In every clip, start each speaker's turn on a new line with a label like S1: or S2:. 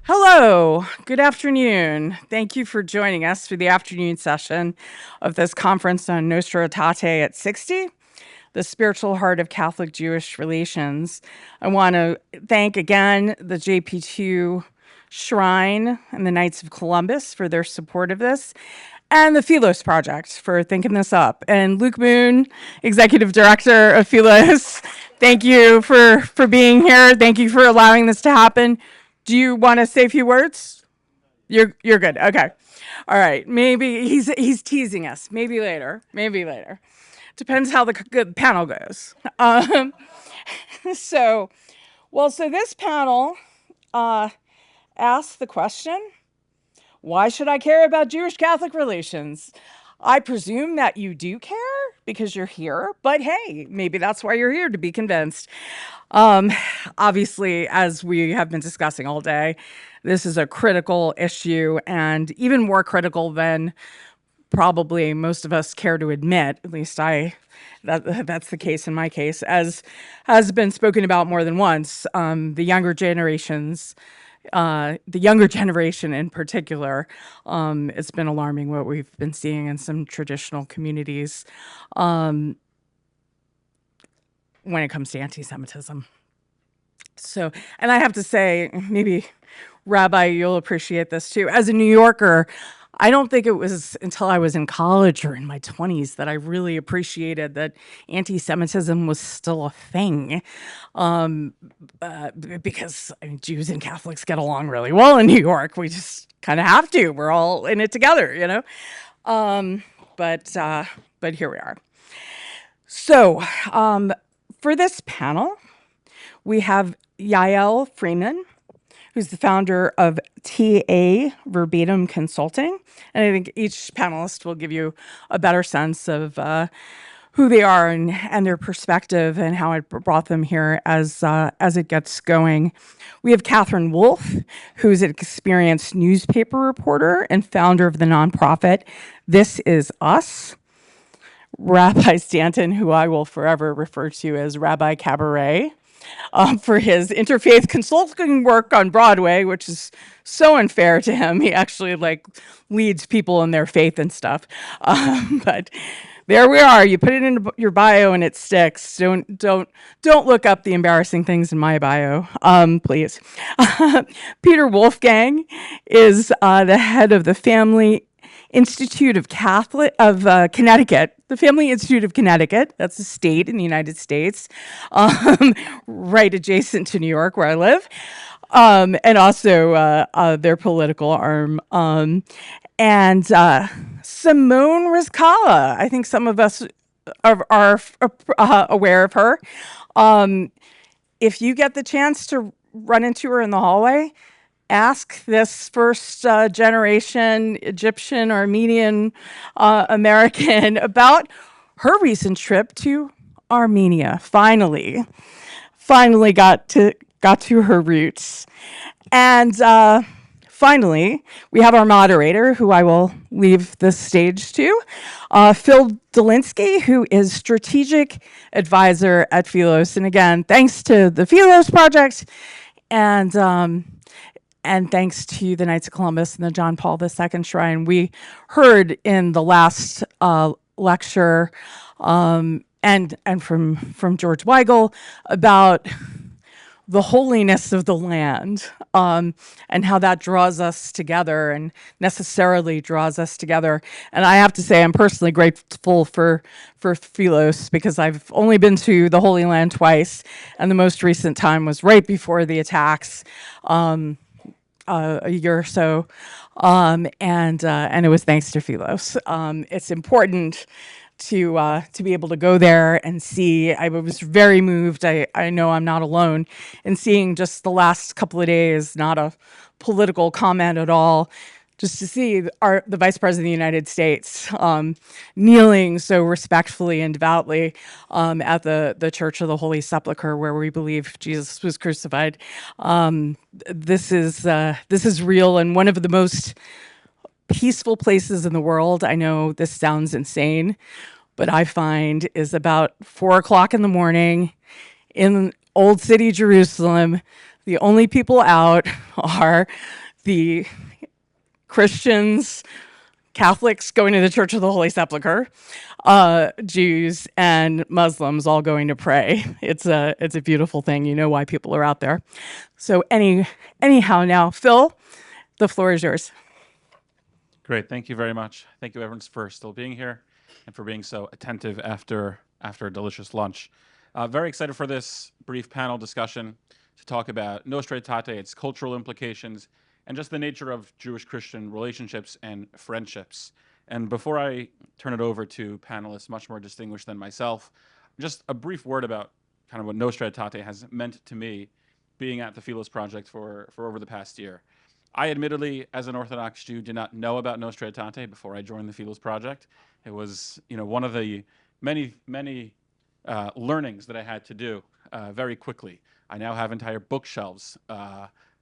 S1: Hello, good afternoon. Thank you for joining us for the afternoon session of this conference on Nostra Aetate at 60, the spiritual heart of Catholic Jewish relations. I want to thank again the JP2 Shrine and the Knights of Columbus for their support of this, and the Philos Project for thinking this up. And Luke Moon, Executive Director of Philos, thank you for being here. Thank you for allowing this to happen. Do you want to say a few words? You're good. Okay. All right. Maybe he's teasing us. Maybe later. Maybe later. Depends how the panel goes. So this panel asks the question, why should I care about Jewish-Catholic relations? I presume that you do care because you're here, but hey, maybe that's why you're here, to be convinced. Obviously, as we have been discussing all day, this is a critical issue, and even more critical than probably most of us care to admit. At least that's the case in my case, as has been spoken about more than once. The younger generation in particular, it's been alarming what we've been seeing in some traditional communities when it comes to anti-Semitism. So, and I have to say, maybe Rabbi, you'll appreciate this too. As a New Yorker, I don't think it was until I was in college or in my 20s that I really appreciated that anti-Semitism was still a thing. Because I mean, Jews and Catholics get along really well in New York. We just kind of have to. We're all in it together, you know? But here we are. So for this panel, we have Yael Freeman, who's the founder of TA Verbatim Consulting. And I think each panelist will give you a better sense of who they are and their perspective and how it brought them here as it gets going. We have Catherine Wolf, who's an experienced newspaper reporter and founder of the nonprofit This Is Us. Rabbi Stanton, who I will forever refer to as Rabbi Cabaret, for his interfaith consulting work on Broadway, which is so unfair to him. He actually leads people in their faith and stuff. But there we are. You put it in your bio and it sticks. Don't look up the embarrassing things in my bio, please. Peter Wolfgang is the head of the Family Institute of Connecticut, the Family Institute of Connecticut. That's a state in the United States, right adjacent to New York, where I live, and also their political arm. And Simone Rizkala, I think some of us are aware of her. If you get the chance to run into her in the hallway, ask this first generation Egyptian, Armenian American about her recent trip to Armenia. Finally got to her roots. And finally, we have our moderator, who I will leave the stage to, Phil Dolinsky, who is strategic advisor at Philos. And again, thanks to the Philos Project and thanks to the Knights of Columbus and the John Paul II Shrine. We heard in the last lecture and from George Weigel about the holiness of the land and how that draws us together and necessarily draws us together. And I have to say, I'm personally grateful for Philos, because I've only been to the Holy Land twice, and the most recent time was right before the attacks. A year or so, and it was thanks to Philos. It's important to be able to go there and see. I was very moved. I know I'm not alone in seeing just the last couple of days, not a political comment at all, just to see the Vice President of the United States kneeling so respectfully and devoutly at the Church of the Holy Sepulchre, where we believe Jesus was crucified. This is real, and one of the most peaceful places in the world. I know this sounds insane, but I find is about 4 o'clock in the morning in Old City Jerusalem. The only people out are the Christians, Catholics going to the Church of the Holy Sepulchre, Jews and Muslims all going to pray. It's a beautiful thing. You know why people are out there. So anyhow, now Phil, the floor is yours.
S2: Great, thank you very much. Thank you, everyone, for still being here and for being so attentive after a delicious lunch. Very excited for this brief panel discussion to talk about Nostra Aetate, its cultural implications, and just the nature of Jewish-Christian relationships and friendships. And before I turn it over to panelists much more distinguished than myself, just a brief word about kind of what Nostra Aetate has meant to me being at the Philos Project for over the past year. I admittedly, as an Orthodox Jew, did not know about Nostra Aetate before I joined the Philos Project. It was, one of the many learnings that I had to do very quickly. I now have entire bookshelves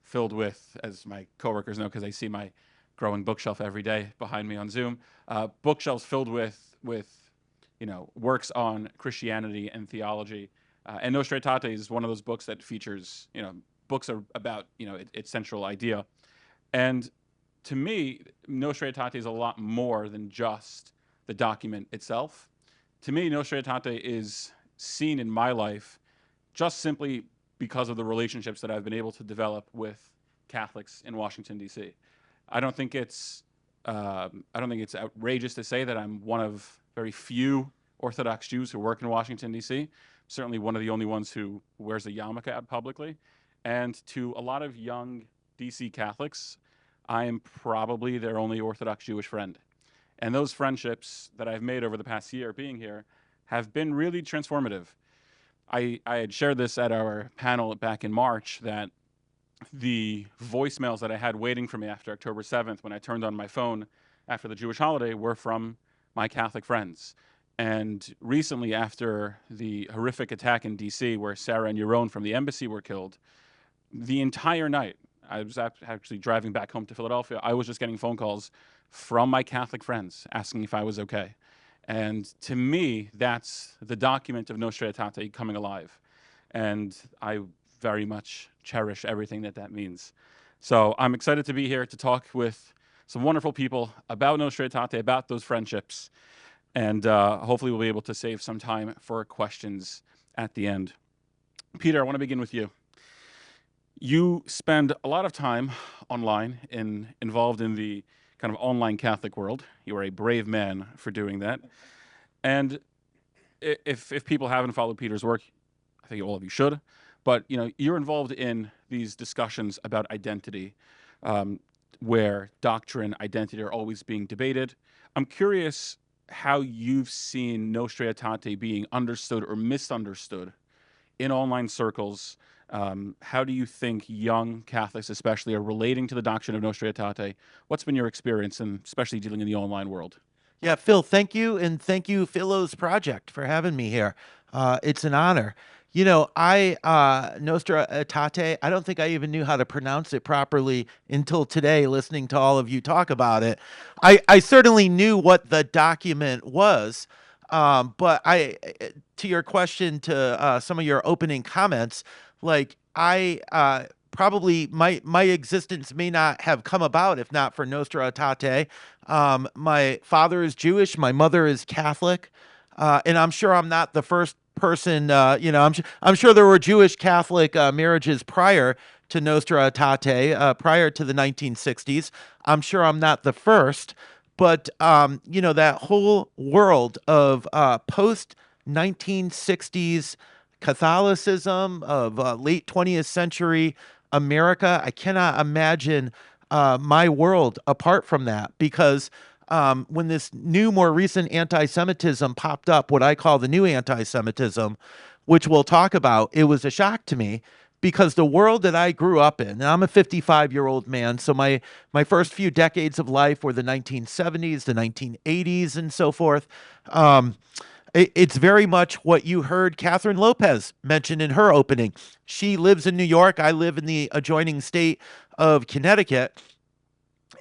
S2: filled with, as my coworkers know, because they see my growing bookshelf every day behind me on Zoom, bookshelves filled with works on Christianity and theology. And Nostra Aetate is one of those books that features, books are about, its central idea. And to me, Nostra Aetate is a lot more than just the document itself. To me, Nostra Aetate is seen in my life just simply because of the relationships that I've been able to develop with Catholics in Washington, D.C. I don't think it's outrageous to say that I'm one of very few Orthodox Jews who work in Washington, D.C. Certainly one of the only ones who wears a yarmulke out publicly. And to a lot of young D.C. Catholics, I am probably their only Orthodox Jewish friend. And those friendships that I've made over the past year being here have been really transformative. I had shared this at our panel back in March that the voicemails that I had waiting for me after October 7th when I turned on my phone after the Jewish holiday were from my Catholic friends. And recently, after the horrific attack in D.C. where Sarah and Yaron from the embassy were killed, the entire night, I was actually driving back home to Philadelphia, I was just getting phone calls from my Catholic friends asking if I was okay. And to me, that's the document of Nostra Aetate coming alive. And I very much cherish everything that means. So I'm excited to be here to talk with some wonderful people about Nostra Aetate, about those friendships. And hopefully we'll be able to save some time for questions at the end. Peter, I want to begin with you. You spend a lot of time online involved in the kind of online Catholic world. You are a brave man for doing that. And if people haven't followed Peter's work, I think all of you should. But you're involved in these discussions about identity, where doctrine, identity are always being debated. I'm curious how you've seen Nostra Aetate being understood or misunderstood in online circles. How do you think young Catholics especially are relating to the doctrine of Nostra Aetate? What's been your experience, and especially dealing in the online world?
S3: Yeah, Phil, thank you. And thank you, Philos Project, for having me here. It's an honor. Nostra Aetate, I don't think I even knew how to pronounce it properly until today, listening to all of you talk about it. I certainly knew what the document was, but to your question, to some of your opening comments, probably my existence may not have come about if not for Nostra Aetate. My father is Jewish, my mother is Catholic, and I'm sure I'm not the first person. I'm sure there were Jewish Catholic marriages prior to Nostra Aetate, prior to the 1960s. I'm sure I'm not the first, but that whole world of post 1960s Catholicism, of late 20th century America, I cannot imagine my world apart from that, because when this new, more recent anti-Semitism popped up, what I call the new anti-Semitism, which we'll talk about, it was a shock to me, because the world that I grew up in, and I'm a 55-year-old man, so my first few decades of life were the 1970s, the 1980s, and so forth. It's very much what you heard Catherine Lopez mention in her opening. She lives in New York. I live in the adjoining state of Connecticut.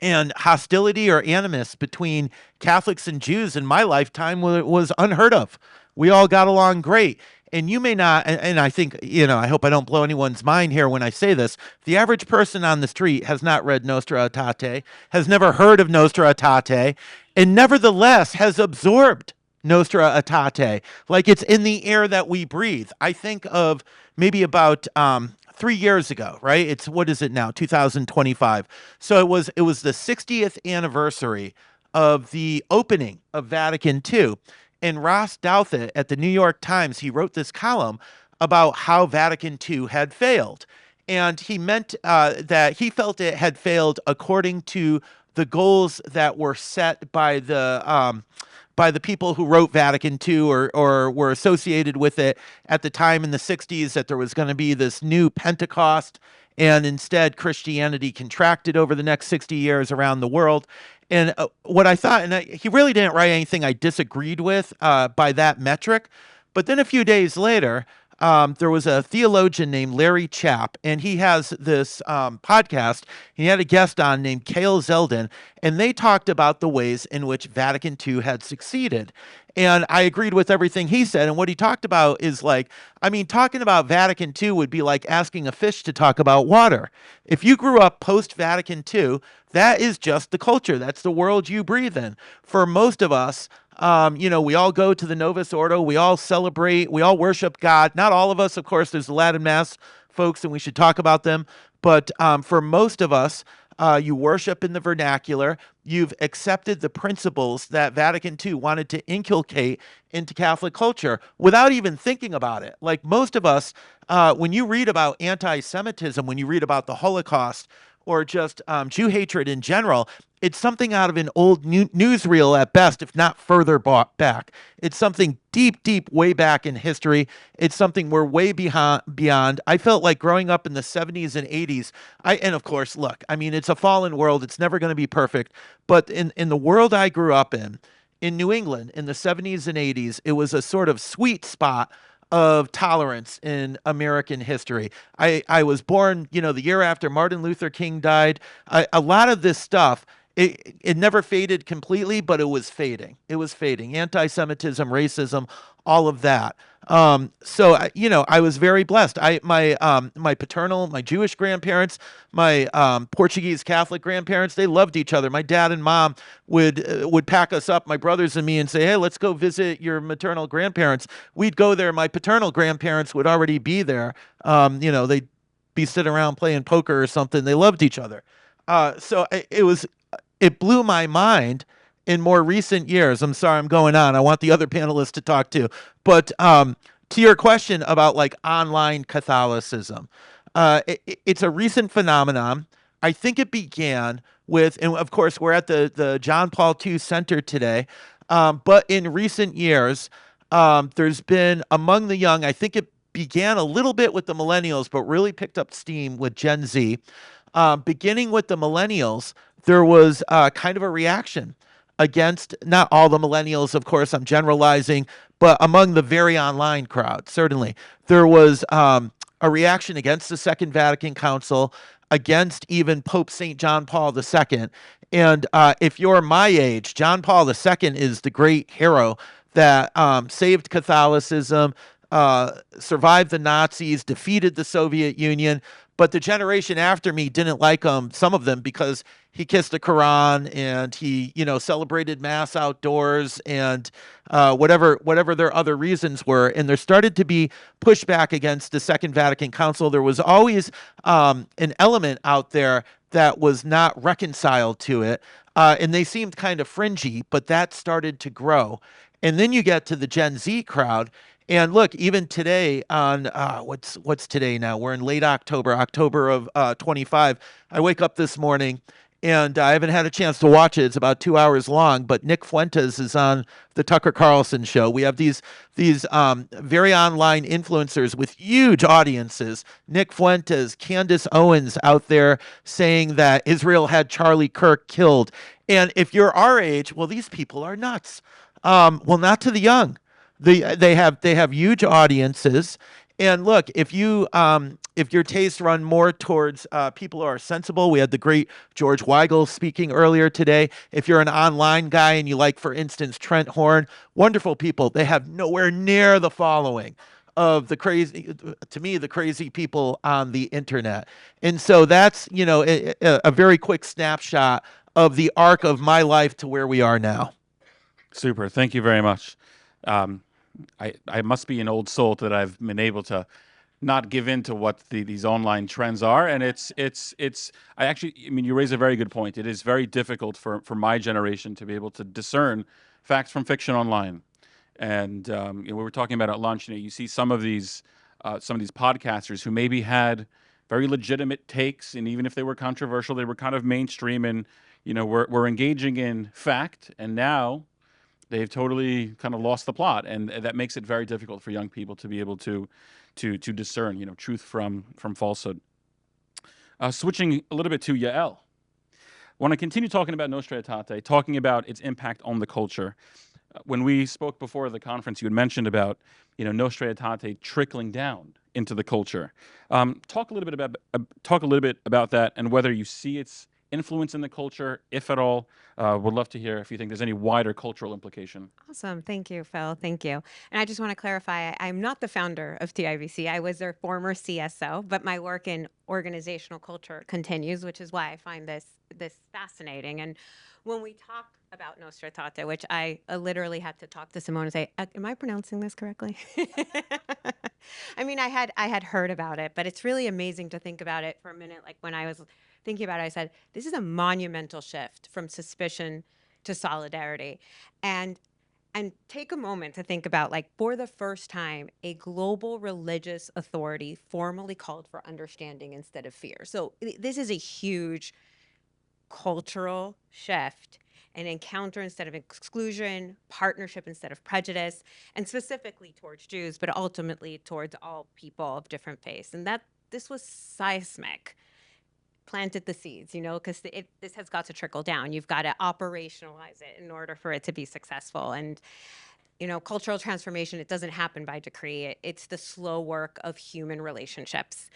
S3: And hostility or animus between Catholics and Jews in my lifetime was unheard of. We all got along great. And you may not, and I think, I hope I don't blow anyone's mind here when I say this. The average person on the street has not read Nostra Aetate, has never heard of Nostra Aetate, and nevertheless has absorbed Nostra Aetate. Like it's in the air that we breathe. I think of maybe about 3 years ago, right? It's, what is it now? 2025. So it was the 60th anniversary of the opening of Vatican II. And Ross Douthat at the New York Times, he wrote this column about how Vatican II had failed. And he meant that he felt it had failed according to the goals that were set by the people who wrote Vatican II or were associated with it at the time in the 60s, that there was going to be this new Pentecost, and instead Christianity contracted over the next 60 years around the world. And what I thought, and he really didn't write anything I disagreed with by that metric, but then a few days later, there was a theologian named Larry Chapp, and he has this podcast. He had a guest on named Cale Zeldin, and they talked about the ways in which Vatican II had succeeded. And I agreed with everything he said. And what he talked about is talking about Vatican II would be like asking a fish to talk about water. If you grew up post-Vatican II, that is just the culture. That's the world you breathe in. For most of us, we all go to the Novus Ordo. We all celebrate. We all worship God. Not all of us, of course. There's the Latin Mass folks, and we should talk about them. But for most of us, you worship in the vernacular. You've accepted the principles that Vatican II wanted to inculcate into Catholic culture without even thinking about it. Like most of us, when you read about anti-Semitism, when you read about the Holocaust, or just Jew hatred in general, it's something out of an old newsreel at best, if not further back. It's something deep, deep, way back in history. It's something we're way beyond. I felt like growing up in the 70s and 80s, and of course, look, it's a fallen world. It's never going to be perfect. But in the world I grew up in New England, in the 70s and 80s, it was a sort of sweet spot of tolerance in American history. I was born, the year after Martin Luther King died. A lot of this stuff, it never faded completely, but it was fading. It was fading. Anti-Semitism, racism, all of that. So I was very blessed. My paternal, my Jewish grandparents, my Portuguese Catholic grandparents, they loved each other. My dad and mom would pack us up, my brothers and me, and say, "Hey, let's go visit your maternal grandparents." We'd go there. My paternal grandparents would already be there. They'd be sitting around playing poker or something. They loved each other. So it blew my mind in more recent years. I'm sorry I'm going on. I want the other panelists to talk too. But to your question about online Catholicism, it's a recent phenomenon. I think it began with, and of course we're at the John Paul II Center today, but in recent years, there's been among the young, I think it began a little bit with the millennials, but really picked up steam with Gen Z. Beginning with the millennials, there was kind of a reaction against, not all the millennials, of course, I'm generalizing, but among the very online crowd, certainly. There was a reaction against the Second Vatican Council, against even Pope St. John Paul II. And if you're my age, John Paul II is the great hero that saved Catholicism, survived the Nazis, defeated the Soviet Union. But the generation after me didn't like him, some of them, because he kissed the Quran and he, celebrated Mass outdoors and whatever their other reasons were. And there started to be pushback against the Second Vatican Council. There was always an element out there that was not reconciled to it. And they seemed kind of fringy, but that started to grow. And then you get to the Gen Z crowd. And look, even today on what's today now? We're in late October of 25. I wake up this morning and I haven't had a chance to watch it. It's about 2 hours long, but Nick Fuentes is on the Tucker Carlson show. We have these very online influencers with huge audiences. Nick Fuentes, Candace Owens out there saying that Israel had Charlie Kirk killed. And if you're our age, well, these people are nuts. Well, not to the young. They have huge audiences, and look, if your tastes run more towards people who are sensible, we had the great George Weigel speaking earlier today. If you're an online guy and you like, for instance, Trent Horn, wonderful people, they have nowhere near the following of the crazy, to me, the crazy people on the internet. And so that's, a very quick snapshot of the arc of my life to where we are now.
S2: Super. Thank you very much. Um, I must be an old soul that I've been able to not give in to what these online trends are. And I mean, you raise a very good point. It is very difficult for my generation to be able to discern facts from fiction online. And we were talking about at lunch. You see some of these podcasters who maybe had very legitimate takes, and even if they were controversial, they were kind of mainstream, and we're engaging in fact. And now they've totally kind of lost the plot, and that makes it very difficult for young people to be able to discern, truth from falsehood. Switching a little bit to Yael, want to continue talking about Nostra Aetate, talking about its impact on the culture. When we spoke before the conference, you had mentioned about Nostra Aetate trickling down into the culture. Talk a little bit about that, and whether you see its influence in the culture, if at all. Would love to hear if you think there's any wider cultural implication.
S4: Awesome. Thank you, Phil. Thank you. And I just want to clarify, I'm not the founder of TIVC. I was their former CSO, but my work in organizational culture continues, which is why I find this fascinating. And when we talk about Nostra Aetate, which I literally had to talk to Simone and say, am I pronouncing this correctly? I mean, I had heard about it, but it's really amazing to think about it for a minute. Like when I was thinking about it, I said, this is a monumental shift from suspicion to solidarity. And take a moment to think about, like, for the first time, a global religious authority formally called for understanding instead of fear. So this is a huge cultural shift, an encounter instead of exclusion, partnership instead of prejudice, and specifically towards Jews, but ultimately towards all people of different faiths. And this was seismic. Planted the seeds, because this has got to trickle down. You've got to operationalize it in order for it to be successful. And cultural transformation, it doesn't happen by decree. It's the slow work of human relationships.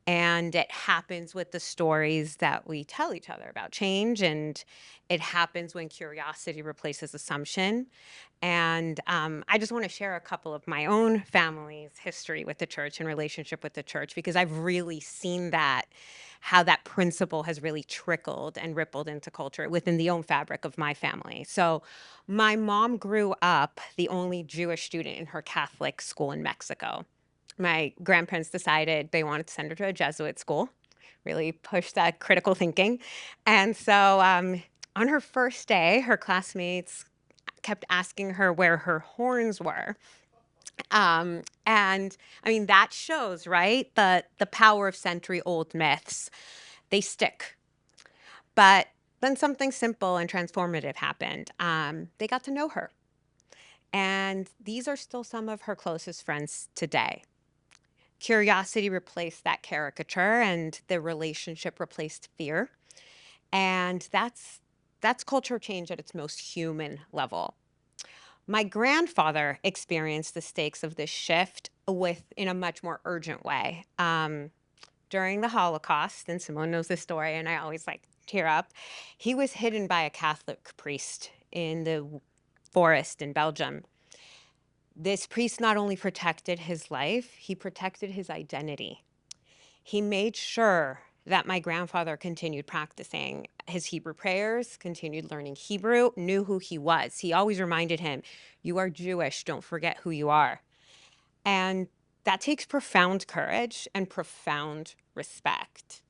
S4: And it happens with the stories that we tell each other about change. And it happens when curiosity replaces assumption. And I just want to share a couple of my own family's history with the church and relationship with the church, because I've really seen how that principle has really trickled and rippled into culture within the own fabric of my family. So my mom grew up the only Jewish student in her Catholic school in Mexico. My grandparents decided they wanted to send her to a Jesuit school, really push that critical thinking. And so on her first day, her classmates kept asking her where her horns were. And I mean, that shows, right, the power of century-old myths. They stick. But then something simple and transformative happened. They got to know her. And these are still some of her closest friends today. Curiosity replaced that caricature, and the relationship replaced fear. And that's culture change at its most human level. My grandfather experienced the stakes of this shift in a much more urgent way. During the Holocaust, and Simone knows this story, and I always like tear up, he was hidden by a Catholic priest in the forest in Belgium. This priest not only protected his life, he protected his identity. He made sure that my grandfather continued practicing his Hebrew prayers, continued learning Hebrew, knew who he was. He always reminded him, you are Jewish, don't forget who you are. And that takes profound courage and profound respect.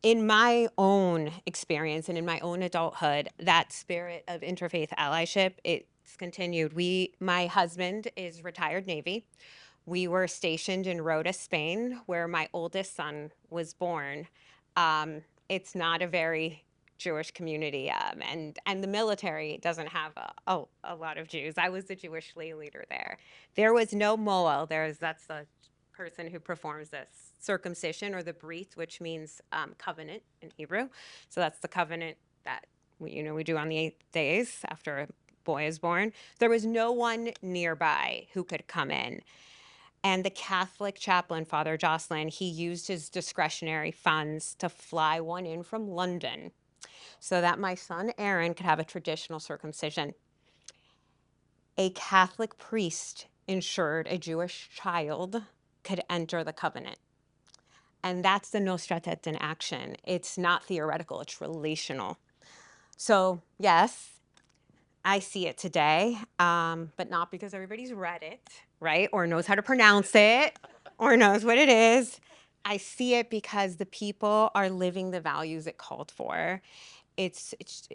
S4: In my own experience and in my own adulthood, that spirit of interfaith allyship, it's continued. My husband is retired Navy. We were stationed in Rota, Spain, where my oldest son was born. It's not a very Jewish community, and the military doesn't have a lot of Jews. I was the Jewish lay leader there. There was no moel. That's the person who performs this circumcision, or the brit, which means covenant in Hebrew. So that's the covenant that we do on the 8 days after a boy is born. There was no one nearby who could come in. And the Catholic chaplain, Father Jocelyn, he used his discretionary funds to fly one in from London so that my son Aaron could have a traditional circumcision. A Catholic priest ensured a Jewish child could enter the covenant. And that's the Nostra Aetate in action. It's not theoretical, it's relational. So, yes, I see it today, but not because everybody's read it, right? Or knows how to pronounce it, or knows what it is. I see it because the people are living the values it called for. It's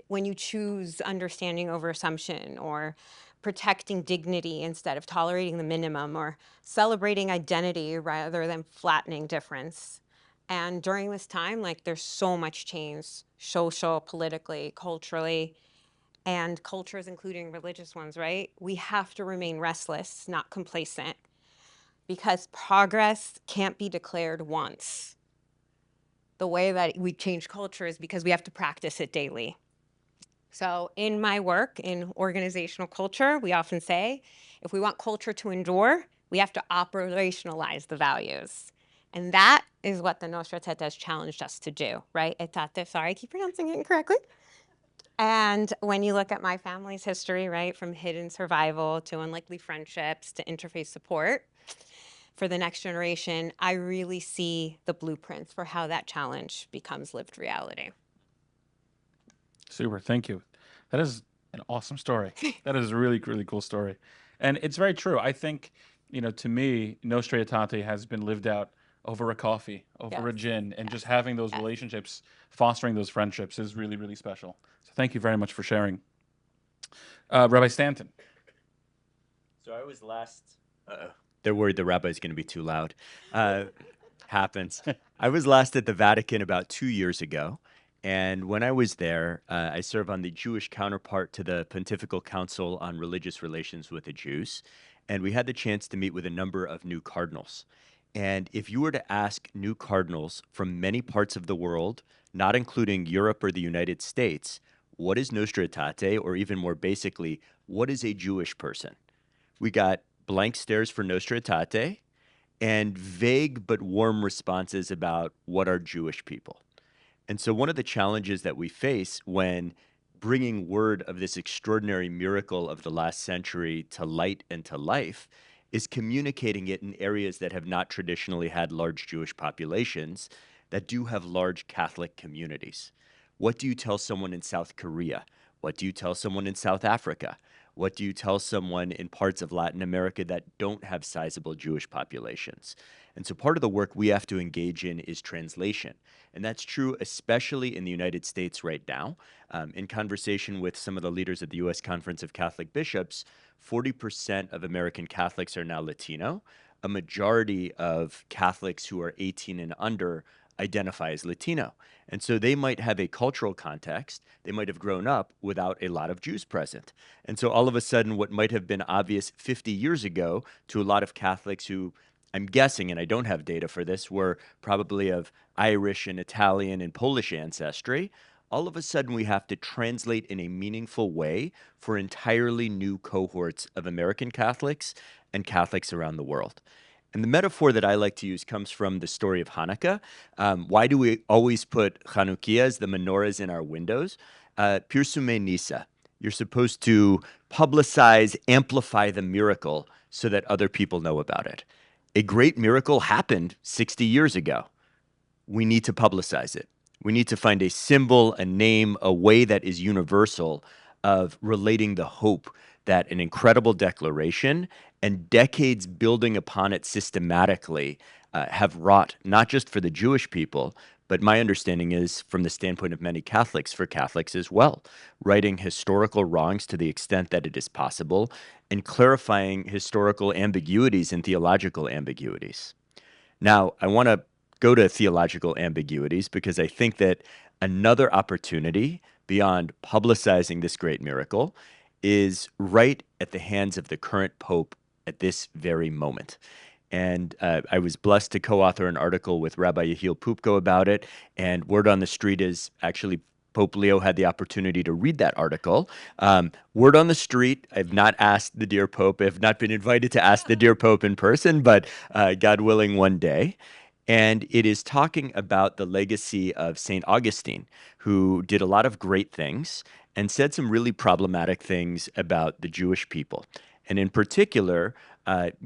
S4: when you choose understanding over assumption, or protecting dignity instead of tolerating the minimum, or celebrating identity rather than flattening difference. And during this time, like, there's so much change, social, politically, culturally, and cultures, including religious ones, right? We have to remain restless, not complacent, because progress can't be declared once. The way that we change culture is because we have to practice it daily. So in my work in organizational culture, we often say, if we want culture to endure, we have to operationalize the values. And that is what the Nostra Aetate has challenged us to do, right? Aetate, sorry, I keep pronouncing it incorrectly. And when you look at my family's history, right, from hidden survival to unlikely friendships to interfaith support for the next generation, I really see the blueprints for how that challenge becomes lived reality.
S2: Super. Thank you. That is an awesome story. That is a really, really cool story. And it's very true. I think, to me, Nostra Aetate has been lived out over a coffee, over a
S4: Yes.
S2: gin, and just having those
S4: Yes.
S2: relationships, fostering those friendships is really, really special. So thank you very much for sharing. Rabbi Stanton.
S5: So I was last. They're worried the rabbi's going to be too loud. Happens. I was last at the Vatican about 2 years ago. And when I was there, I serve on the Jewish counterpart to the Pontifical Council on Religious Relations with the Jews. And we had the chance to meet with a number of new cardinals. And if you were to ask new cardinals from many parts of the world, not including Europe or the United States, what is Nostra Aetate, or even more basically, what is a Jewish person? We got blank stares for Nostra Aetate and vague but warm responses about what are Jewish people. And so one of the challenges that we face when bringing word of this extraordinary miracle of the last century to light and to life is communicating it in areas that have not traditionally had large Jewish populations, that do have large Catholic communities. What do you tell someone in South Korea? What do you tell someone in South Africa? What do you tell someone in parts of Latin America that don't have sizable Jewish populations? And so part of the work we have to engage in is translation. And that's true especially in the United States right now. In conversation with some of the leaders at the U.S. Conference of Catholic Bishops, 40% of American Catholics are now Latino. A majority of Catholics who are 18 and under identify as Latino. And so they might have a cultural context. They might have grown up without a lot of Jews present. And so all of a sudden, what might have been obvious 50 years ago to a lot of Catholics who, I'm guessing, and I don't have data for this, were probably of Irish and Italian and Polish ancestry, all of a sudden we have to translate in a meaningful way for entirely new cohorts of American Catholics and Catholics around the world. And the metaphor that I like to use comes from the story of Hanukkah. Why do we always put Chanukias, the menorahs, in our windows? Pirsume Nisa. You're supposed to publicize, amplify the miracle so that other people know about it. A great miracle happened 60 years ago. We need to publicize it. We need to find a symbol, a name, a way that is universal of relating the hope that an incredible declaration and decades building upon it systematically have wrought, not just for the Jewish people, but my understanding is, from the standpoint of many Catholics, for Catholics as well, righting historical wrongs to the extent that it is possible and clarifying historical ambiguities and theological ambiguities. Now, I want to go to theological ambiguities because I think that another opportunity beyond publicizing this great miracle is right at the hands of the current Pope at this very moment. And I was blessed to co-author an article with Rabbi Yehiel Pupko about it. And word on the street is actually Pope Leo had the opportunity to read that article. Word on the street, I've not asked the dear Pope, I've not been invited to ask the dear Pope in person, but God willing, one day. And it is talking about the legacy of St. Augustine, who did a lot of great things and said some really problematic things about the Jewish people. And in particular,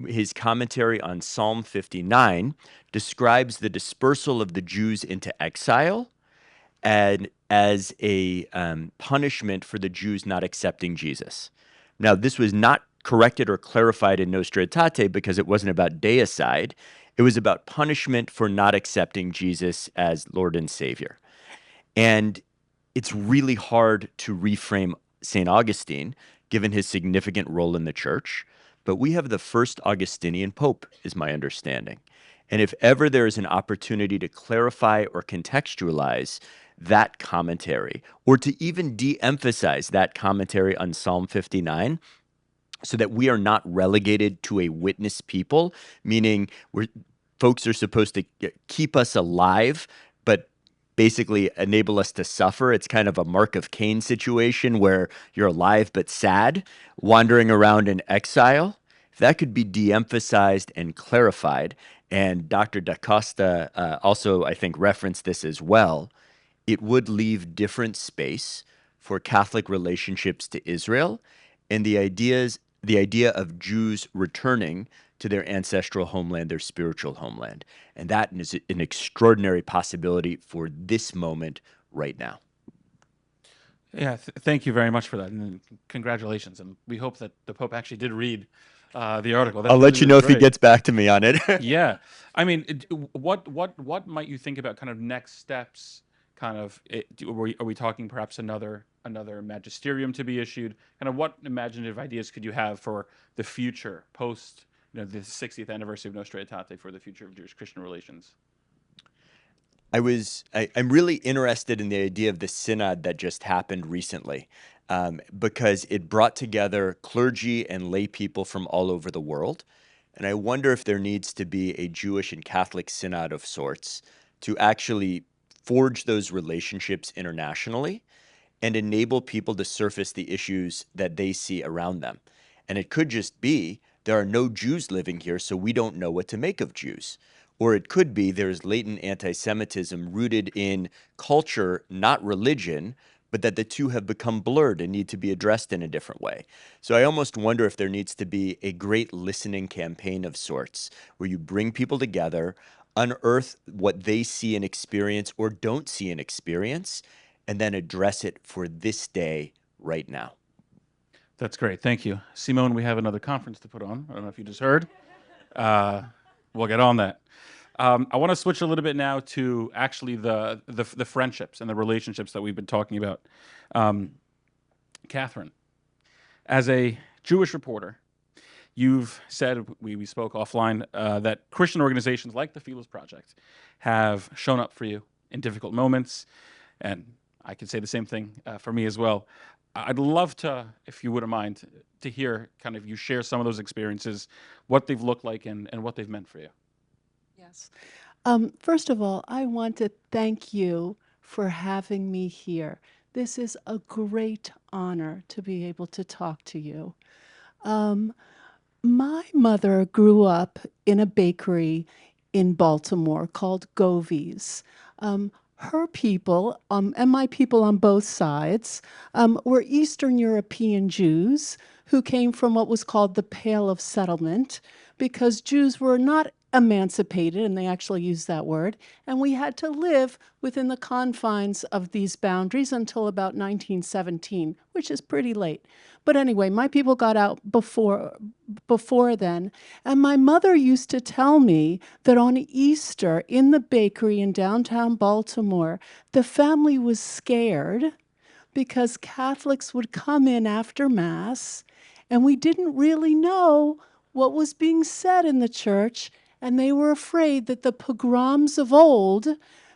S5: his commentary on Psalm 59 describes the dispersal of the Jews into exile and as a punishment for the Jews not accepting Jesus. Now, this was not corrected or clarified in Nostra Aetate because it wasn't about deicide. It was about punishment for not accepting Jesus as Lord and Savior. And it's really hard to reframe St. Augustine, given his significant role in the church. But we have the first Augustinian pope, is my understanding. And if ever there is an opportunity to clarify or contextualize that commentary, or to even de-emphasize that commentary on Psalm 59, so that we are not relegated to a witness people, meaning folks are supposed to keep us alive, but basically enable us to suffer. It's kind of a Mark of Cain situation where you're alive but sad, wandering around in exile. If that could be de-emphasized and clarified, and Dr. Da Costa also, I think, referenced this as well, it would leave different space for Catholic relationships to Israel and the idea of Jews returning to their ancestral homeland, their spiritual homeland. And that is an extraordinary possibility for this moment right now.
S2: Yeah, thank you very much for that, and congratulations. And we hope that the Pope actually did read the article. That's
S5: I'll let you know if he
S2: great.
S5: gets back to me on it.
S2: Yeah, I mean, what might you think about kind of next steps? Kind of, are we talking perhaps another magisterium to be issued? Kind of what imaginative ideas could you have for the future post the 60th anniversary of Nostra Aetate for the future of Jewish-Christian relations?
S5: I'm really interested in the idea of the synod that just happened recently, because it brought together clergy and lay people from all over the world. And I wonder if there needs to be a Jewish and Catholic synod of sorts to actually forge those relationships internationally and enable people to surface the issues that they see around them. And it could just be there are no Jews living here, so we don't know what to make of Jews. Or it could be there's latent anti-Semitism rooted in culture, not religion, but that the two have become blurred and need to be addressed in a different way. So I almost wonder if there needs to be a great listening campaign of sorts where you bring people together, unearth what they see and experience or don't see and experience, and then address it for this day right now.
S2: That's great. Thank you. Simone, we have another conference to put on. I don't know if you just heard. We'll get on that. I want to switch a little bit now to actually the friendships and the relationships that we've been talking about. Catherine, as a Jewish reporter, you've said, we spoke offline, that Christian organizations like the Philos Project have shown up for you in difficult moments, and I can say the same thing for me as well. I'd love to, if you wouldn't mind, to hear kind of you share some of those experiences, what they've looked like and what they've meant for you.
S6: Yes. First of all, I want to thank you for having me here. This is a great honor to be able to talk to you. My mother grew up in a bakery in Baltimore called Govey's. Her people, and my people on both sides, were Eastern European Jews who came from what was called the Pale of Settlement, because Jews were not emancipated, and they actually used that word, and we had to live within the confines of these boundaries until about 1917, which is pretty late. But anyway, my people got out before then, and my mother used to tell me that on Easter in the bakery in downtown Baltimore, the family was scared because Catholics would come in after Mass, and we didn't really know what was being said in the church, and they were afraid that the pogroms of old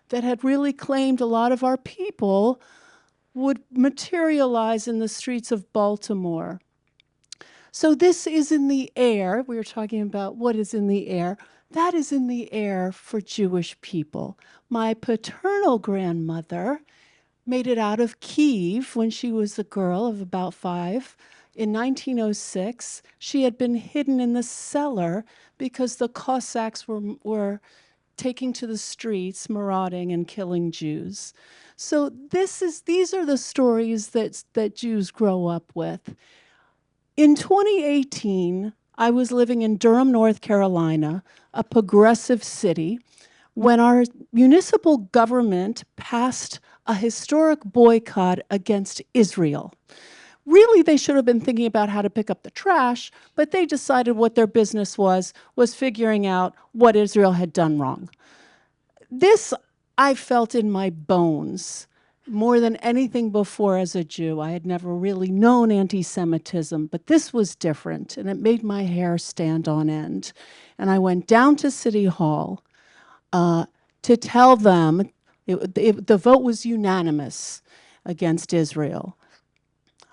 S6: that had really claimed a lot of our people would materialize in the streets of Baltimore. So this is in the air. We were talking about what is in the air. That is in the air for Jewish people. My paternal grandmother made it out of Kiev when she was a girl of about 5. In 1906, she had been hidden in the cellar because the Cossacks were taking to the streets, marauding and killing Jews. So these are the stories that Jews grow up with. In 2018, I was living in Durham, North Carolina, a progressive city, when our municipal government passed a historic boycott against Israel. Really, they should have been thinking about how to pick up the trash, but they decided what their business was figuring out what Israel had done wrong. This I felt in my bones more than anything before as a Jew. I had never really known anti-Semitism, but this was different, and it made my hair stand on end. And I went down to City Hall to tell them, the vote was unanimous against Israel.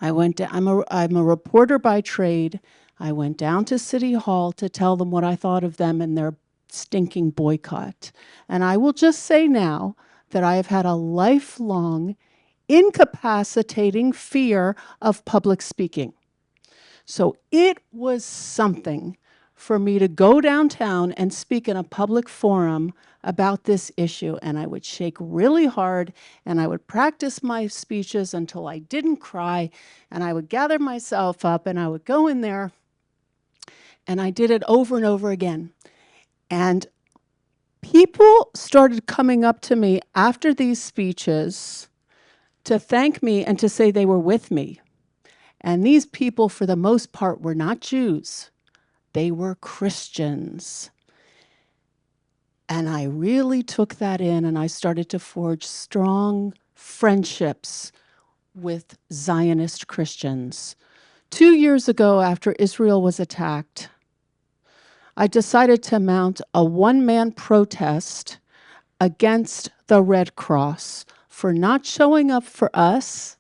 S6: I'm a reporter by trade. I went down to City Hall to tell them what I thought of them and their stinking boycott. And I will just say now that I have had a lifelong, incapacitating fear of public speaking. So it was something for me to go downtown and speak in a public forum about this issue. And I would shake really hard, and I would practice my speeches until I didn't cry, and I would gather myself up, and I would go in there, and I did it over and over again. And people started coming up to me after these speeches to thank me and to say they were with me. And these people, for the most part, were not Jews. They were Christians. And I really took that in, and I started to forge strong friendships with Zionist Christians. 2 years ago, after Israel was attacked, I decided to mount a one-man protest against the Red Cross for not showing up for us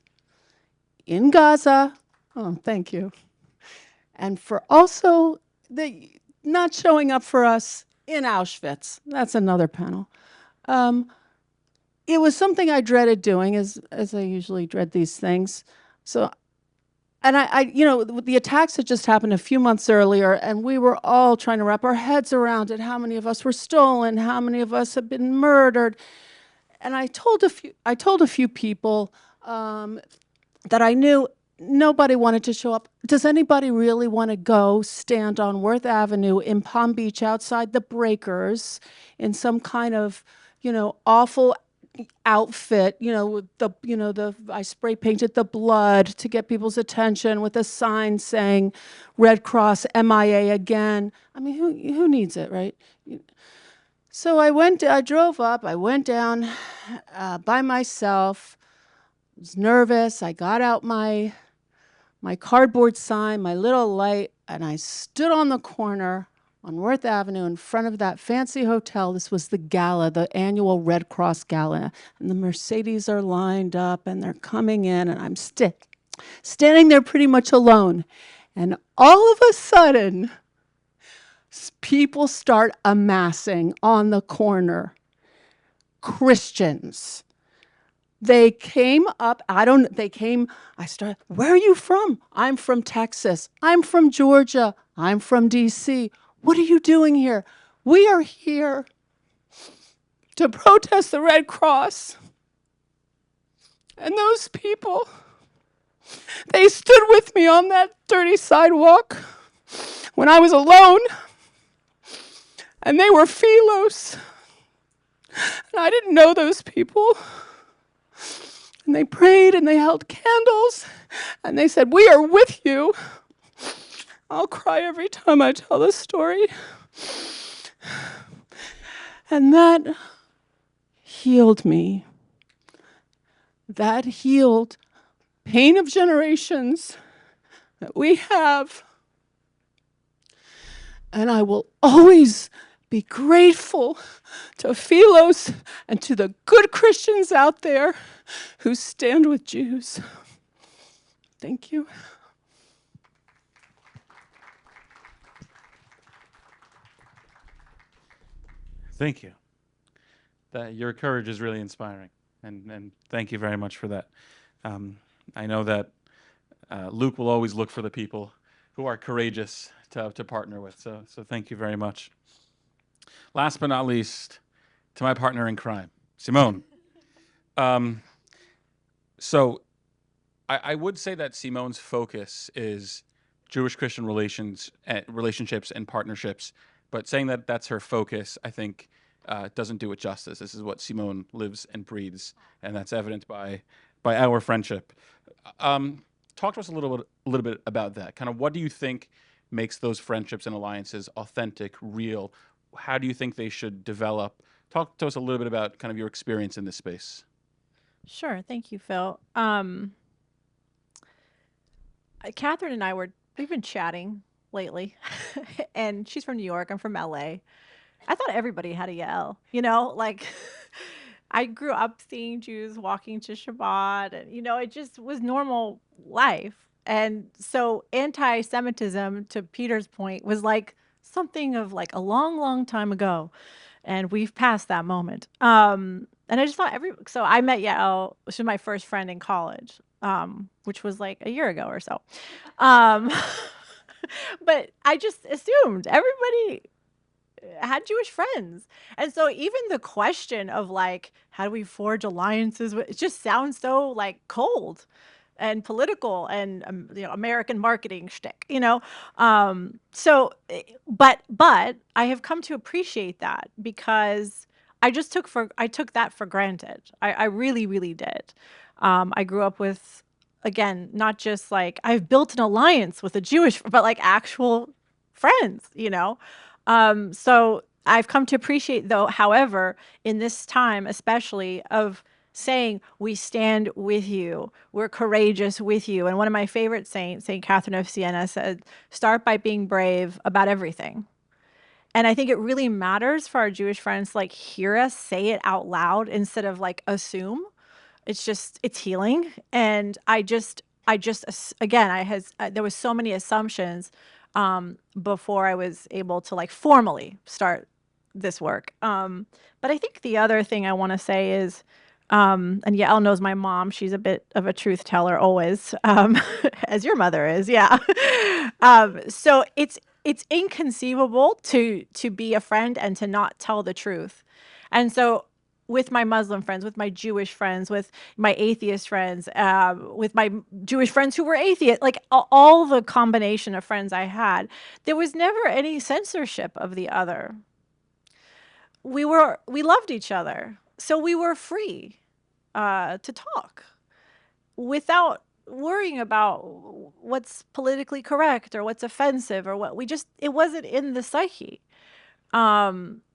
S6: in Gaza. Oh, thank you. And for also not showing up for us in Auschwitz. That's another panel. It was something I dreaded doing, as I usually dread these things. So, and the attacks had just happened a few months earlier, and we were all trying to wrap our heads around it. How many of us were stolen? How many of us have been murdered? And I told a few people that I knew. Nobody wanted to show up. Does anybody really want to go stand on Worth Avenue in Palm Beach outside the Breakers in some kind of, awful outfit, with I spray painted the blood to get people's attention with a sign saying Red Cross MIA again. I mean, who needs it, right? So I drove up, I went down by myself. I was nervous. I got out my cardboard sign, my little light, and I stood on the corner on Worth Avenue in front of that fancy hotel. This was the gala, the annual Red Cross gala. And the Mercedes are lined up, and they're coming in, and I'm standing there pretty much alone. And all of a sudden, people start amassing on the corner. Christians. They came up, where are you from? I'm from Texas. I'm from Georgia. I'm from DC. What are you doing here? We are here to protest the Red Cross. And those people, they stood with me on that dirty sidewalk when I was alone. And they were philos. And I didn't know those people. And they prayed and they held candles and they said, "We are with you." I'll cry every time I tell this story. And that healed me. That healed pain of generations that we have. And I will always be grateful to Philos and to the good Christians out there who stand with Jews. Thank you.
S2: Thank you. Your courage is really inspiring, and thank you very much for that. I know that Luke will always look for the people who are courageous to partner with, so thank you very much. Last but not least, to my partner in crime, Simone. So I would say that Simone's focus is Jewish-Christian relationships and partnerships, but saying that that's her focus, I think, doesn't do it justice. This is what Simone lives and breathes, and that's evident by our friendship. Talk to us a little bit about that. Kind of, what do you think makes those friendships and alliances authentic, real? How do you think they should develop? Talk to us a little bit about kind of your experience in this space.
S7: Sure. Thank you, Phil. Catherine and we've been chatting lately, and she's from New York. I'm from LA. I thought everybody had a Yael, like I grew up seeing Jews walking to Shabbat, and, it just was normal life. And so anti-Semitism, to Peter's point, was like something of like a long, long time ago. And we've passed that moment. And I just thought so I met Yael, she was my first friend in college, which was like a year ago or so. But I just assumed everybody had Jewish friends. And so even the question of like, how do we forge alliances? It just sounds so like cold and political and American marketing shtick, but I have come to appreciate that, because I took that for granted. I really, really did. I grew up with, again, not just like I've built an alliance with a Jewish, but like actual friends, so I've come to appreciate, though, however, in this time, especially, of saying, we stand with you, we're courageous with you. And one of my favorite saints, St. Catherine of Siena, said, start by being brave about everything. And I think it really matters for our Jewish friends to like hear us say it out loud instead of like assume. It's healing. And again, there was so many assumptions before I was able to like formally start this work. But I think the other thing I want to say is, and Yael knows my mom, she's a bit of a truth teller always, as your mother is. Yeah. So it's inconceivable to be a friend and to not tell the truth. And so with my Muslim friends, with my Jewish friends, with my atheist friends, with my Jewish friends who were atheist, like all the combination of friends I had, there was never any censorship of the other. We loved each other. So we were free to talk without worrying about what's politically correct or what's offensive or it wasn't in the psyche.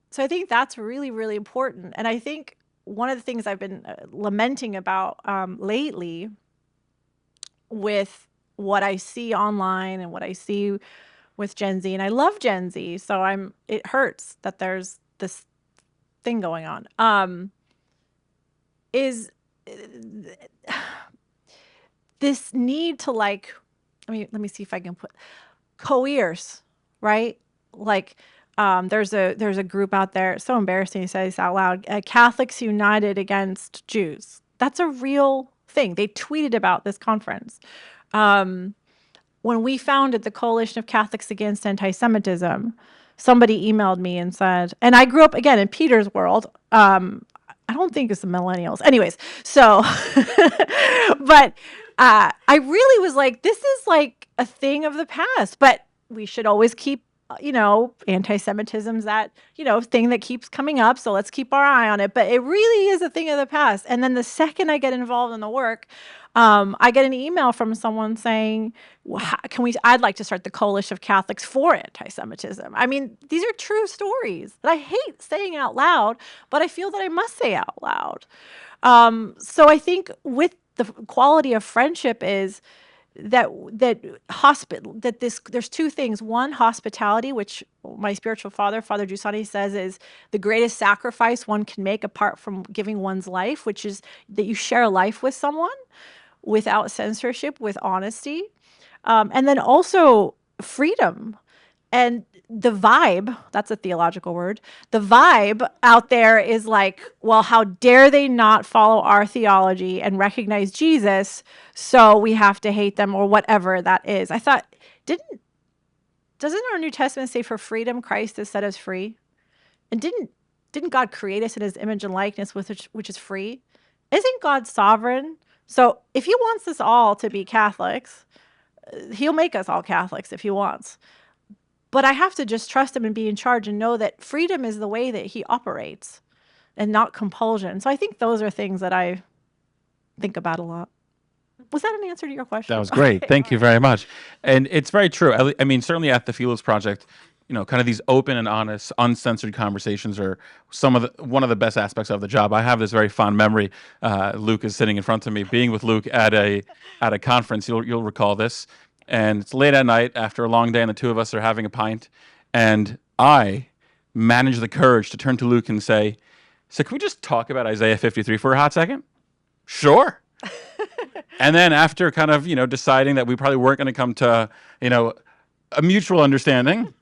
S7: So I think that's really, really important. And I think one of the things I've been lamenting about lately with what I see online and what I see with Gen Z, and I love Gen Z, so it hurts that there's this thing going on, is this need to like, let me see if I can put coerce, right? Like, there's a group out there. It's so embarrassing to say this out loud. Catholics United Against Jews. That's a real thing. They tweeted about this conference. When we founded the Coalition of Catholics Against Anti-Semitism, somebody emailed me and said, and I grew up again in Peter's world. I don't think it's the millennials. Anyways, so, but I really was like, this is like a thing of the past, but we should always keep, anti-Semitism's that, thing that keeps coming up. So let's keep our eye on it. But it really is a thing of the past. And then the second I get involved in the work, I get an email from someone saying, I'd like to start the Coalition of Catholics for Anti-Semitism. I mean, these are true stories that I hate saying out loud, but I feel that I must say out loud. So I think with the quality of friendship is there's two things. One, hospitality, which my spiritual father, Father Giussani, says is the greatest sacrifice one can make apart from giving one's life, which is that you share a life with someone without censorship, with honesty. And then also freedom. And the vibe, that's a theological word, the vibe out there is like, well, how dare they not follow our theology and recognize Jesus, so we have to hate them, or whatever that is. I thought, doesn't our New Testament say for freedom Christ has set us free? And didn't God create us in his image and likeness, which is free? Isn't God sovereign? So if he wants us all to be Catholics, he'll make us all Catholics if he wants. But I have to just trust him and be in charge and know that freedom is the way that he operates and not compulsion. So I think those are things that I think about a lot. Was that an answer to your question?
S2: That was great.
S7: Okay,
S2: Thank
S7: all
S2: you
S7: right.
S2: very much. And it's very true. I mean, certainly at the Felix Project, kind of these open and honest, uncensored conversations are one of the best aspects of the job. I have this very fond memory. Luke is sitting in front of me, being with Luke at a conference. You'll recall this. And it's late at night after a long day, and the two of us are having a pint. And I manage the courage to turn to Luke and say, "So can we just talk about Isaiah 53 for a hot second?" Sure. And then after kind of, deciding that we probably weren't going to come to, a mutual understanding,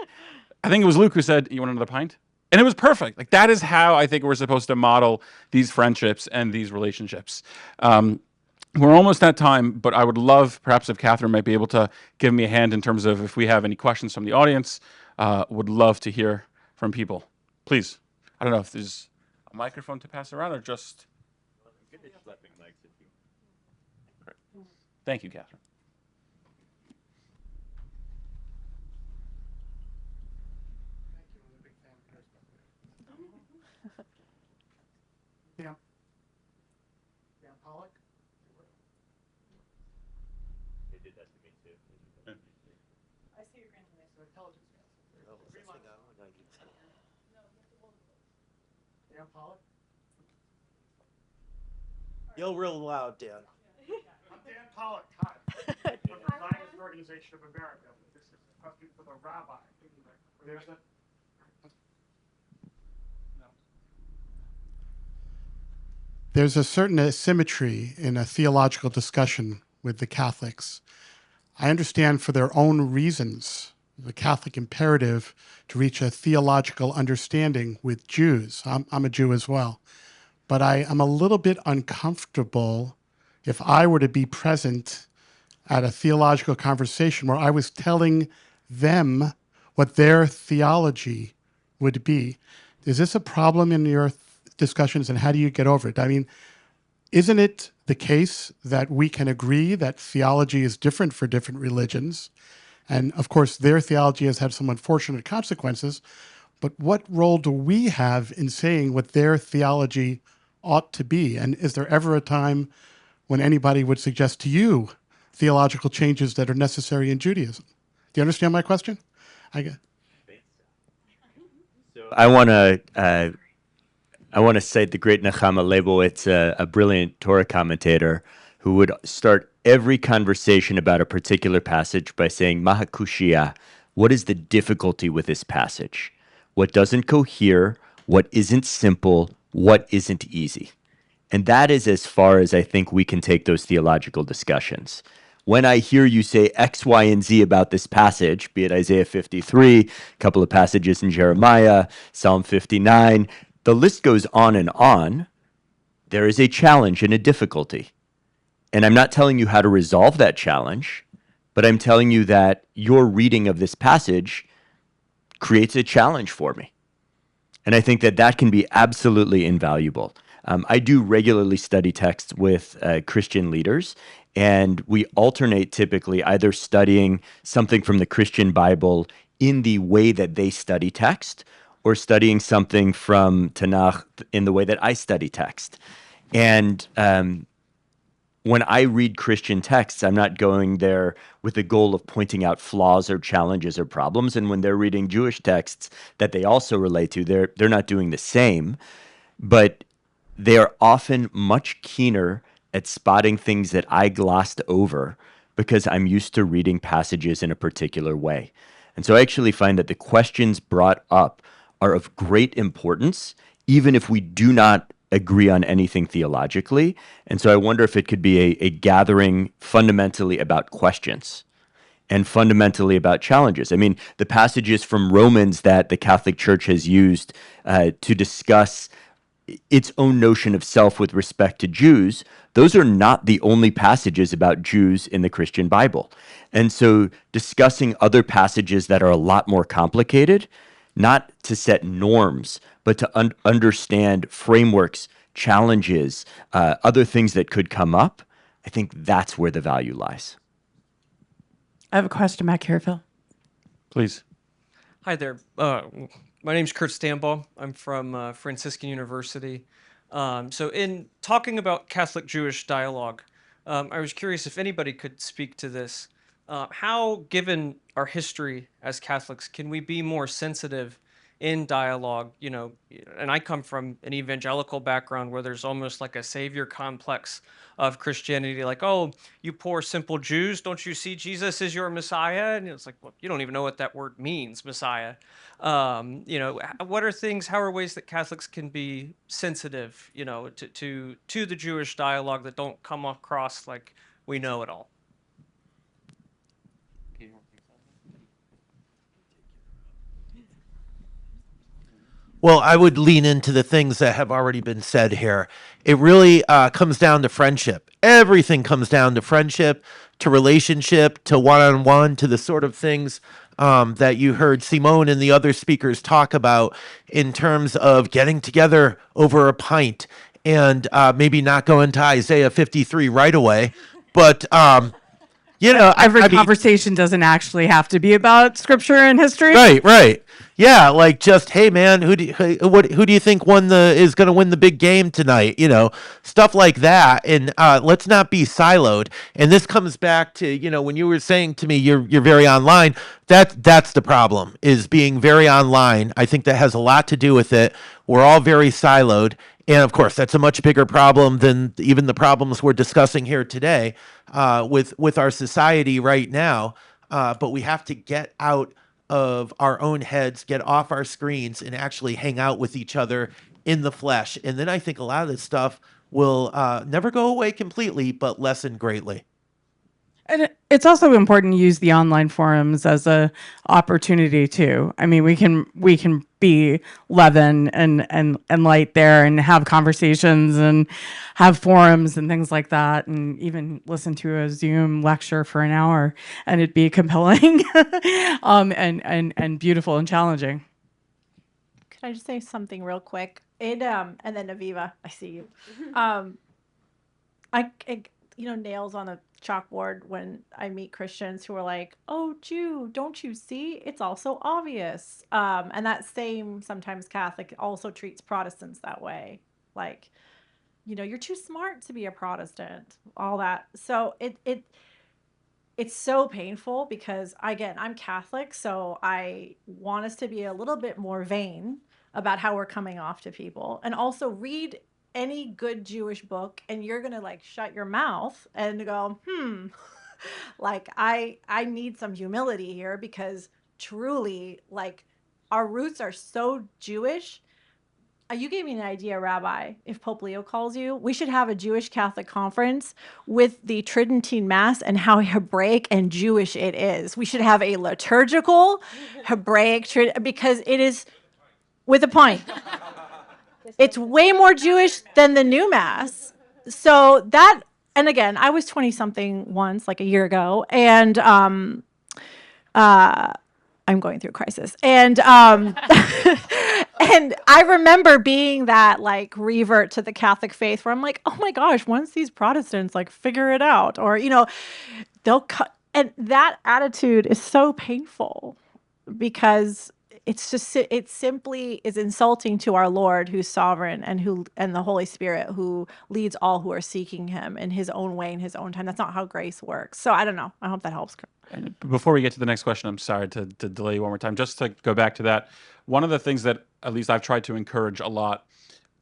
S2: I think it was Luke who said, "You want another pint?" And it was perfect. Like, that is how I think we're supposed to model these friendships and these relationships. We're almost at time, but I would love perhaps if Catherine might be able to give me a hand in terms of if we have any questions from the audience. Would love to hear from people. Please. I don't know if there's a microphone to pass around or just... Thank you, Catherine.
S8: Dan Pollock?
S5: They did that to me too.
S7: I see your grandmother.
S8: Dan Pollock?
S3: Yell real loud, Dan.
S8: I'm Dan Pollock. Hi. From the Zionist Organization of America. This is a question for the rabbi. There's a... No. There's a certain asymmetry in a theological discussion with the Catholics. I understand for their own reasons the Catholic imperative to reach a theological understanding with Jews. I'm a Jew as well. But I am a little bit uncomfortable if I were to be present at a theological conversation where I was telling them what their theology would be. Is this a problem in your discussions, and how do you get over it? I mean, isn't it the case that we can agree that theology is different for different religions? And of course, their theology has had some unfortunate consequences, but what role do we have in saying what their theology ought to be? And is there ever a time when anybody would suggest to you theological changes that are necessary in Judaism? Do you understand my question?
S5: I want to cite the great Nechama Leibowitz, a brilliant Torah commentator, who would start every conversation about a particular passage by saying, "Mahakushia," what is the difficulty with this passage? What doesn't cohere? What isn't simple? What isn't easy? And that is as far as I think we can take those theological discussions. When I hear you say X, Y, and Z about this passage, be it Isaiah 53, a couple of passages in Jeremiah, Psalm 59, the list goes on and on. There is a challenge and a difficulty. And I'm not telling you how to resolve that challenge, but I'm telling you that your reading of this passage creates a challenge for me. And I think that that can be absolutely invaluable. I do regularly study texts with Christian leaders, and we alternate typically either studying something from the Christian Bible in the way that they study text, or studying something from Tanakh in the way that I study text. And when I read Christian texts, I'm not going there with the goal of pointing out flaws or challenges or problems. And when they're reading Jewish texts that they also relate to, they're not doing the same. But they are often much keener at spotting things that I glossed over because I'm used to reading passages in a particular way. And so I actually find that the questions brought up are of great importance, even if we do not agree on anything theologically. And so I wonder if it could be a gathering fundamentally about questions and fundamentally about challenges. I mean, the passages from Romans that the Catholic Church has used to discuss its own notion of self with respect to Jews, those are not the only passages about Jews in the Christian Bible. And so discussing other passages that are a lot more complicated, not to set norms, but to understand frameworks, challenges, other things that could come up, I think that's where the value lies.
S1: I have a question back here, Phil.
S2: Please.
S9: Hi there. My name's Kurt Stambaugh. I'm from Franciscan University. So in talking about Catholic-Jewish dialogue, I was curious if anybody could speak to this. How, given our history as Catholics, can we be more sensitive in dialogue? You know, and I come from an evangelical background where there's almost like a savior complex of Christianity, like, oh, you poor simple Jews, don't you see Jesus is your Messiah? And it's like, well, you don't even know what that word means, Messiah. You know, what are things? How are ways that Catholics can be sensitive, you know, to the Jewish dialogue that don't come across like we know it all?
S3: Well, I would lean into the things that have already been said here. It really comes down to friendship. Everything comes down to friendship, to relationship, to one-on-one, to the sort of things that you heard Simone and the other speakers talk about in terms of getting together over a pint and maybe not going to Isaiah 53 right away, but you know,
S1: Every
S3: I mean,
S1: conversation doesn't actually have to be about scripture and history.
S3: right. Yeah, like just, hey man, who do you think is going to win the big game tonight? You know, stuff like that. And let's not be siloed. And this comes back to, you know, when you were saying to me you're very online. That's the problem, is being very online. I think that has a lot to do with it. We're all very siloed. And of course, that's a much bigger problem than even the problems we're discussing here today with our society right now. But we have to get out of our own heads, get off our screens, and actually hang out with each other in the flesh. And then I think a lot of this stuff will never go away completely, but lessen greatly.
S1: And it's also important to use the online forums as a opportunity too. I mean, we can be leaven and light there and have conversations and have forums and things like that, and even listen to a Zoom lecture for an hour, and it'd be compelling, and beautiful and challenging.
S7: Could I just say something real quick? And then Aviva, I see you. I you know, nails on a chalkboard when I meet Christians who are like, "Oh, Jew, don't you see? It's also obvious." And that same sometimes Catholic also treats Protestants that way, like, you know, you're too smart to be a Protestant, all that. So it's so painful because, again, I'm Catholic, so I want us to be a little bit more vain about how we're coming off to people, and also read any good Jewish book and you're gonna like shut your mouth and go, like I need some humility here, because truly, like, our roots are so Jewish. You gave me an idea, Rabbi. If Pope Leo calls you, we should have a Jewish Catholic conference with the Tridentine Mass and how Hebraic and Jewish it is. We should have a liturgical Hebraic, because it is, with a point. It's way more Jewish than the new Mass. So that, and again, I was 20 something once, like a year ago, and I'm going through a crisis. And and I remember being that like revert to the Catholic faith where I'm like, oh my gosh, once these Protestants like figure it out, or, you know, they'll cut. And that attitude is so painful, because it's just, it simply is insulting to our Lord, who's sovereign, and the Holy Spirit, who leads all who are seeking him in his own way, in his own time. That's not how grace works. So I don't know. I hope that helps.
S2: And before we get to the next question, I'm sorry to delay you one more time. Just to go back to that, one of the things that at least I've tried to encourage a lot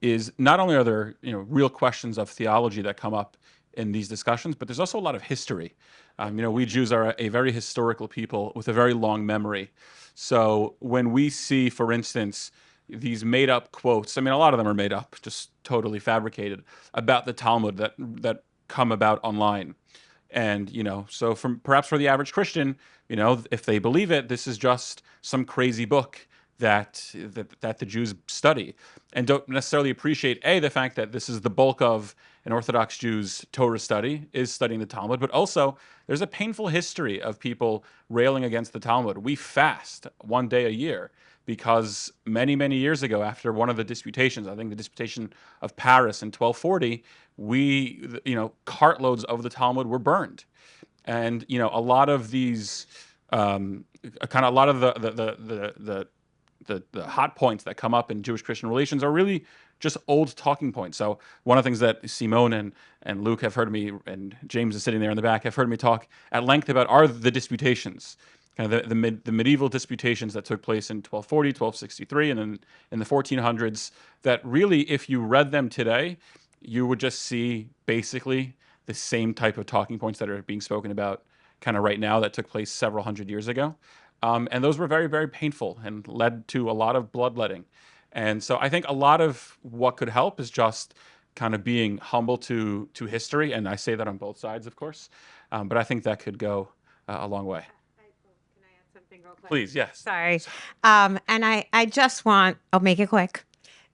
S2: is not only are there, you know, real questions of theology that come up in these discussions, but there's also a lot of history. You know, we Jews are a very historical people with a very long memory. So when we see, for instance, these made up quotes, I mean, a lot of them are made up, just totally fabricated, about the Talmud that come about online. And, you know, so perhaps for the average Christian, you know, if they believe it, this is just some crazy book that the Jews study, and don't necessarily appreciate the fact that this is the bulk of an Orthodox Jew's Torah study, is studying the Talmud, but also there's a painful history of people railing against the Talmud. We fast one day a year because many, many years ago, after one of the disputations, I think the disputation of Paris in 1240, cartloads of the Talmud were burned. And a lot of these a lot of the hot points that come up in Jewish-Christian relations are really just old talking points. So one of the things that Simone and Luke have heard me, and James is sitting there in the back, have heard me talk at length about are the disputations, kind of the medieval disputations that took place in 1240, 1263, and then in the 1400s, that really, if you read them today, you would just see basically the same type of talking points that are being spoken about kind of right now that took place several hundred years ago. And those were very, very painful and led to a lot of bloodletting. And so I think a lot of what could help is just kind of being humble to history. And I say that on both sides, of course. But I think that could go a long way.
S4: Can I add something real quick?
S2: Please, yes.
S4: Sorry. And I just want, I'll make it quick,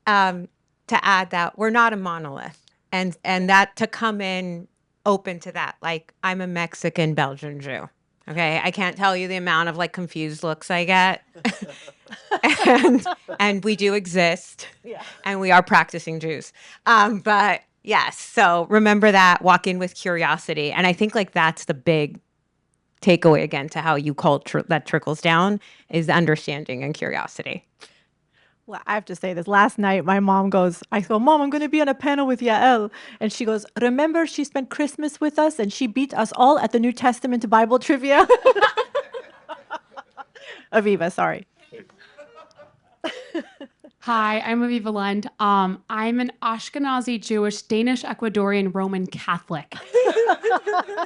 S4: to add that we're not a monolith. And that to come in open to that. Like, I'm a Mexican Belgian Jew. Okay, I can't tell you the amount of like confused looks I get. and we do exist.
S7: Yeah.
S4: And we are practicing Jews. But yes, so remember that, walk in with curiosity. And I think like that's the big takeaway again to how you culture that trickles down is the understanding and curiosity.
S7: Well, I have to say this. Last night, my mom goes, I go, Mom, I'm going to be on a panel with Yael. And she goes, remember she spent Christmas with us and she beat us all at the New Testament Bible trivia? Aviva, sorry.
S10: Hi, I'm Aviva Lund. I'm an Ashkenazi Jewish, Danish, Ecuadorian, Roman Catholic.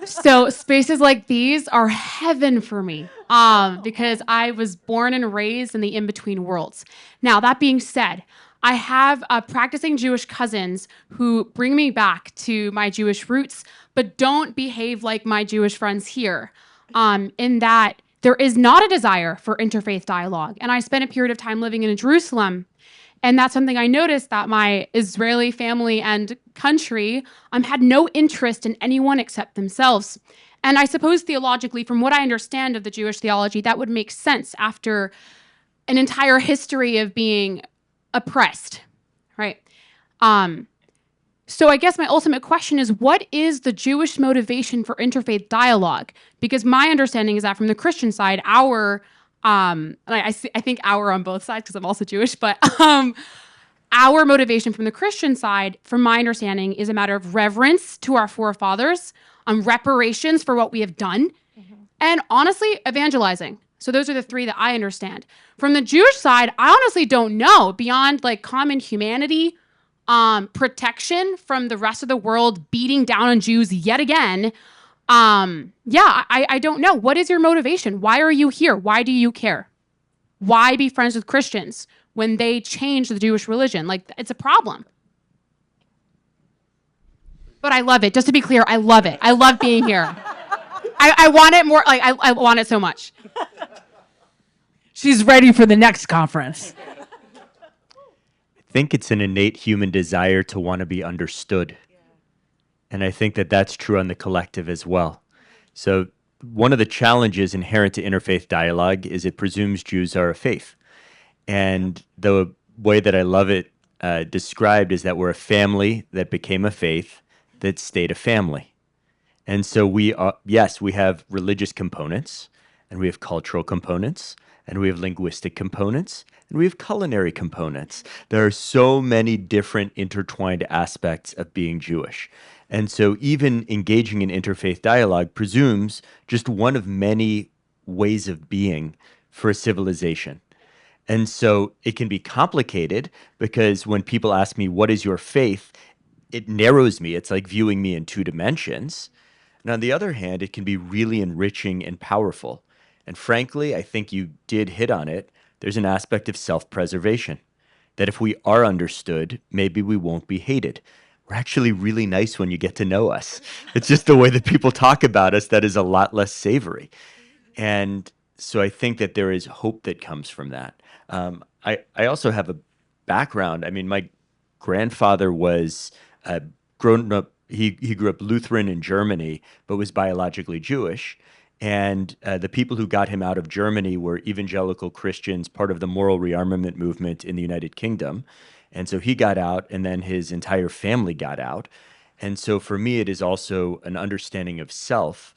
S10: So spaces like these are heaven for me because I was born and raised in the in-between worlds. Now, that being said, I have practicing Jewish cousins who bring me back to my Jewish roots, but don't behave like my Jewish friends here, in that there is not a desire for interfaith dialogue. And I spent a period of time living in Jerusalem. And that's something I noticed, that my Israeli family and country had no interest in anyone except themselves. And I suppose theologically, from what I understand of the Jewish theology, that would make sense after an entire history of being oppressed, right? So I guess my ultimate question is, what is the Jewish motivation for interfaith dialogue? Because my understanding is that from the Christian side, and I think our on both sides because I'm also Jewish, but our motivation from the Christian side, from my understanding, is a matter of reverence to our forefathers, reparations for what we have done, and honestly, evangelizing. So those are the three that I understand. From the Jewish side, I honestly don't know, beyond like common humanity, protection from the rest of the world beating down on Jews yet again. I don't know. What is your motivation? Why are you here? Why do you care? Why be friends with Christians when they change the Jewish religion? Like, it's a problem. But I love it. Just to be clear, I love it. I love being here. I want it more. Like, I want it so much.
S1: She's ready for the next conference.
S5: I think it's an innate human desire to want to be understood. And I think that that's true on the collective as well. So one of the challenges inherent to interfaith dialogue is it presumes Jews are a faith. And the way that I love it described is that we're a family that became a faith that stayed a family. And so we are, yes, we have religious components, and we have cultural components, and we have linguistic components, and we have culinary components. There are so many different intertwined aspects of being Jewish. And so even engaging in interfaith dialogue presumes just one of many ways of being for a civilization. And so it can be complicated because when people ask me, what is your faith? It narrows me. It's like viewing me in two dimensions. And on the other hand, it can be really enriching and powerful. And frankly, I think you did hit on it. There's an aspect of self-preservation, that if we are understood, maybe we won't be hated. We're actually really nice when you get to know us. It's just the way that people talk about us that is a lot less savory. And so I think that there is hope that comes from that. I also have a background. I mean, my grandfather was grown up, he grew up Lutheran in Germany, but was biologically Jewish. And the people who got him out of Germany were evangelical Christians, part of the moral rearmament movement in the United Kingdom. And so he got out, and then his entire family got out. And so for me, it is also an understanding of self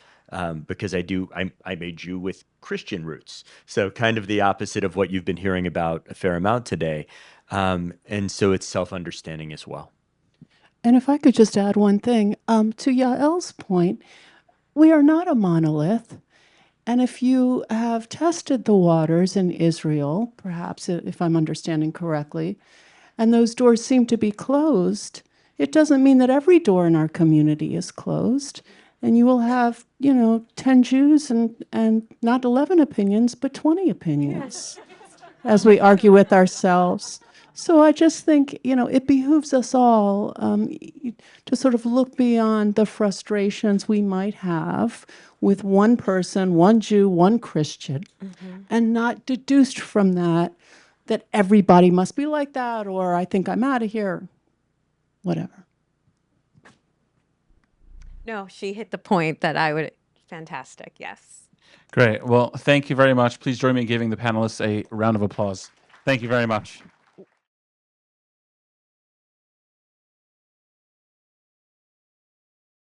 S5: because I'm a Jew with Christian roots. So kind of the opposite of what you've been hearing about a fair amount today. And so it's self-understanding as well.
S6: And if I could just add one thing, to Yael's point, we are not a monolith. And if you have tested the waters in Israel, perhaps if I'm understanding correctly, and those doors seem to be closed, it doesn't mean that every door in our community is closed. And you will have, 10 Jews and not 11 opinions, but 20 opinions as we argue with ourselves. So I just think, it behooves us all to sort of look beyond the frustrations we might have with one person, one Jew, one Christian, and not deduced from that everybody must be like that, or I think I'm out of here, whatever.
S4: No, she hit the point that I would. Fantastic. Yes.
S2: Great. Well, thank you very much. Please join me in giving the panelists a round of applause. Thank you very much.